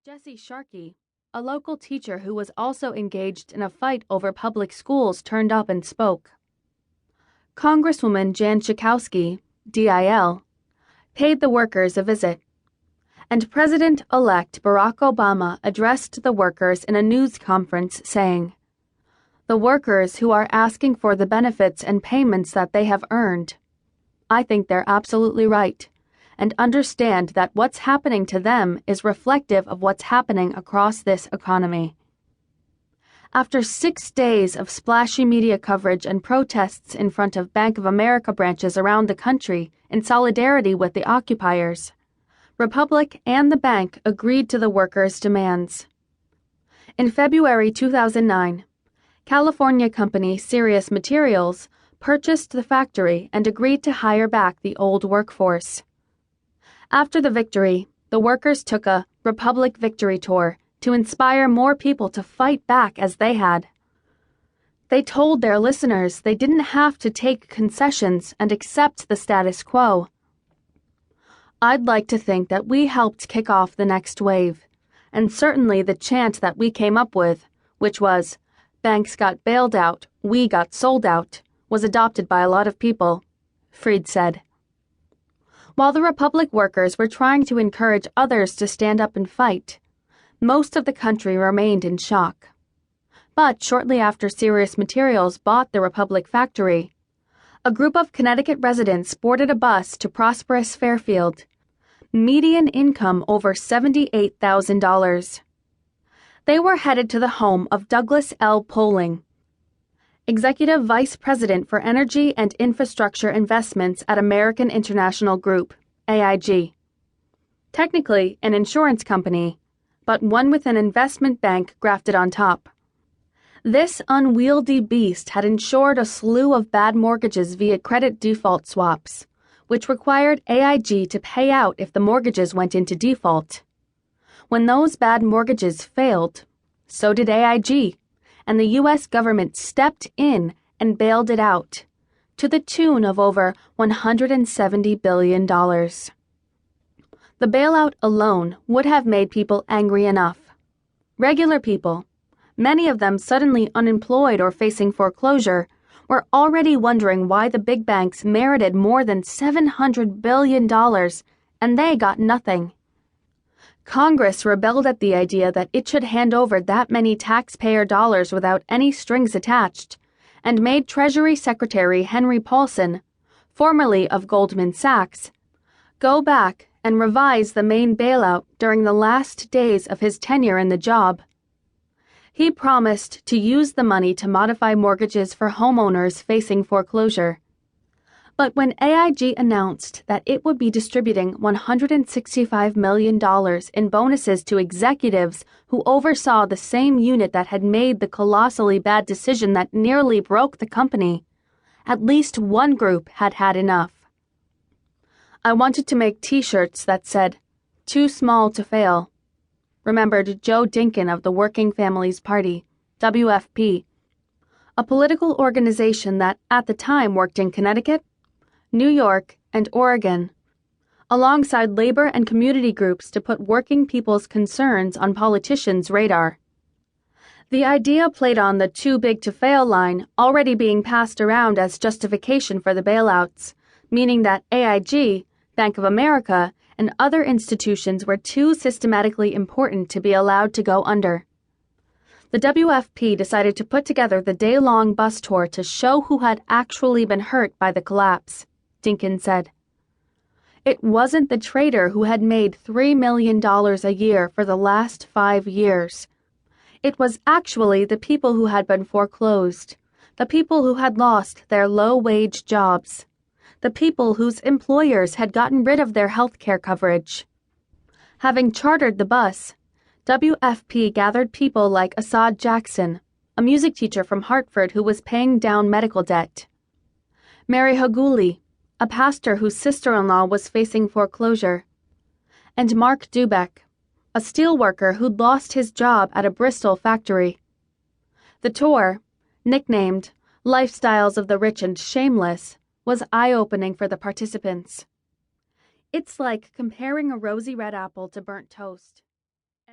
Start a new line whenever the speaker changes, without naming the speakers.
Jesse Sharkey, a local teacher who was also engaged in a fight over public schools, turned up and spoke. Congresswoman Jan Schakowsky, DIL, paid the workers a visit, and President-elect Barack Obama addressed the workers in a news conference saying, "The workers who are asking for the benefits and payments that they have earned, I think they're absolutely right, and understand that what's happening to them is reflective of what's happening across this economy." After 6 days of splashy media coverage and protests in front of Bank of America branches around the country in solidarity with the occupiers, Republic and the bank agreed to the workers' demands. In February 2009, California company Sirius Materials purchased the factory and agreed to hire back the old workforce. After the victory, the workers took a Republic Victory Tour to inspire more people to fight back as they had. They told their listeners they didn't have to take concessions and accept the status quo. "I'd like to think that we helped kick off the next wave, and certainly the chant that we came up with, which was, 'Banks got bailed out, we got sold out,' was adopted by a lot of people," Fried said. While the Republic workers were trying to encourage others to stand up and fight, most of the country remained in shock. But shortly after Sirius Materials bought the Republic factory, a group of Connecticut residents boarded a bus to prosperous Fairfield, median income over $78,000. They were headed to the home of Douglas L. Poling, Executive Vice President for Energy and Infrastructure Investments at American International Group, AIG. Technically an insurance company, but one with an investment bank grafted on top. This unwieldy beast had insured a slew of bad mortgages via credit default swaps, which required AIG to pay out if the mortgages went into default. When those bad mortgages failed, so did AIG, and the U.S. government stepped in and bailed it out, to the tune of over $170 billion. The bailout alone would have made people angry enough. Regular people, many of them suddenly unemployed or facing foreclosure, were already wondering why the big banks merited more than $700 billion and they got nothing. Congress rebelled at the idea that it should hand over that many taxpayer dollars without any strings attached, and made Treasury Secretary Henry Paulson, formerly of Goldman Sachs, go back and revise the main bailout during the last days of his tenure in the job. He promised to use the money to modify mortgages for homeowners facing foreclosure. But when AIG announced that it would be distributing $165 million in bonuses to executives who oversaw the same unit that had made the colossally bad decision that nearly broke the company, at least one group had had enough. "I wanted to make T-shirts that said, 'Too small to fail,'" remembered Joe Dinkin of the Working Families Party, WFP, a political organization that at the time worked in Connecticut, New York, and Oregon, alongside labor and community groups to put working people's concerns on politicians' radar. The idea played on the too big to fail line already being passed around as justification for the bailouts, meaning that AIG, Bank of America, and other institutions were too systematically important to be allowed to go under. The WFP decided to put together the day-long bus tour to show who had actually been hurt by the collapse, Dinkin said. It wasn't the trader who had made $3 million a year for the last 5 years. It was actually the people who had been foreclosed, the people who had lost their low-wage jobs, the people whose employers had gotten rid of their health care coverage. Having chartered the bus, WFP gathered people like Assad Jackson, a music teacher from Hartford who was paying down medical debt, Mary Haguli, a pastor whose sister-in-law was facing foreclosure, and Mark Dubeck, a steelworker who'd lost his job at a Bristol factory. The tour, nicknamed Lifestyles of the Rich and Shameless, was eye-opening for the participants. It's like comparing a rosy red apple to burnt toast.